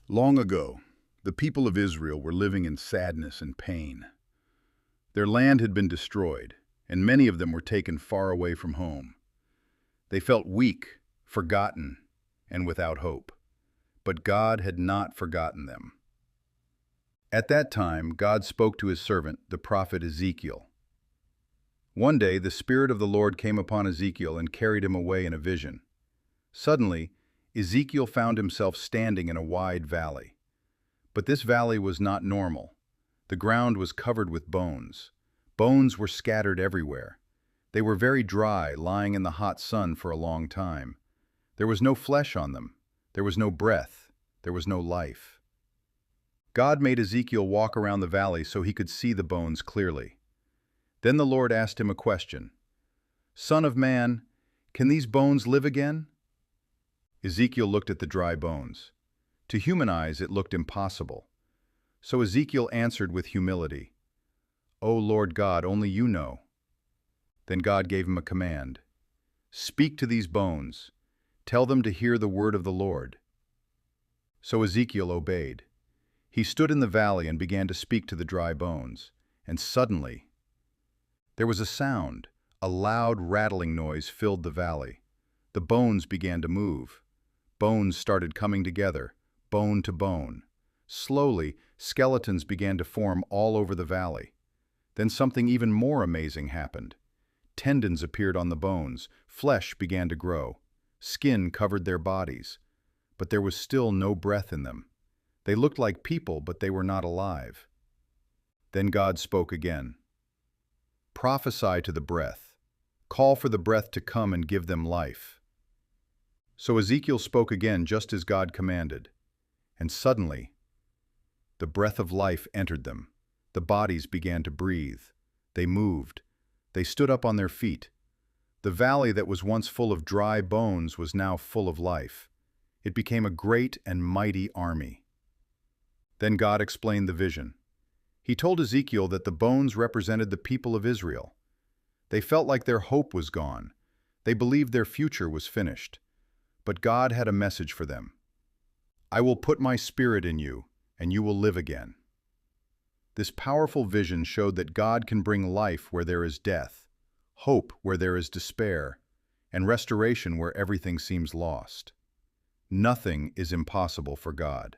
Long ago, the people of Israel were living in sadness and pain. Their land had been destroyed, and many of them were taken far away from home. They felt weak, forgotten, and without hope. But God had not forgotten them. At that time, God spoke to his servant, the prophet Ezekiel. One day, the Spirit of the Lord came upon Ezekiel and carried him away in a vision. Suddenly, Ezekiel found himself standing in a wide valley. But this valley was not normal. The ground was covered with bones. Bones were scattered everywhere. They were very dry, lying in the hot sun for a long time. There was no flesh on them. There was no breath. There was no life. God made Ezekiel walk around the valley so he could see the bones clearly. Then the Lord asked him a question. "Son of man, can these bones live again?" Ezekiel looked at the dry bones. To human eyes, it looked impossible. So Ezekiel answered with humility, "O Lord God, only you know." Then God gave him a command. "Speak to these bones. Tell them to hear the word of the Lord." So Ezekiel obeyed. He stood in the valley and began to speak to the dry bones. And suddenly, there was a sound. A loud rattling noise filled the valley. The bones began to move. Bones started coming together, bone to bone. Slowly, skeletons began to form all over the valley. Then something even more amazing happened. Tendons appeared on the bones, flesh began to grow. Skin covered their bodies, but there was still no breath in them. They looked like people, but they were not alive. Then God spoke again. "Prophesy to the breath. Call for the breath to come and give them life." So Ezekiel spoke again just as God commanded. And suddenly, the breath of life entered them. The bodies began to breathe. They moved. They stood up on their feet. The valley that was once full of dry bones was now full of life. It became a great and mighty army. Then God explained the vision. He told Ezekiel that the bones represented the people of Israel. They felt like their hope was gone. They believed their future was finished. But God had a message for them. "I will put my spirit in you, and you will live again." This powerful vision showed that God can bring life where there is death, hope where there is despair, and restoration where everything seems lost. Nothing is impossible for God.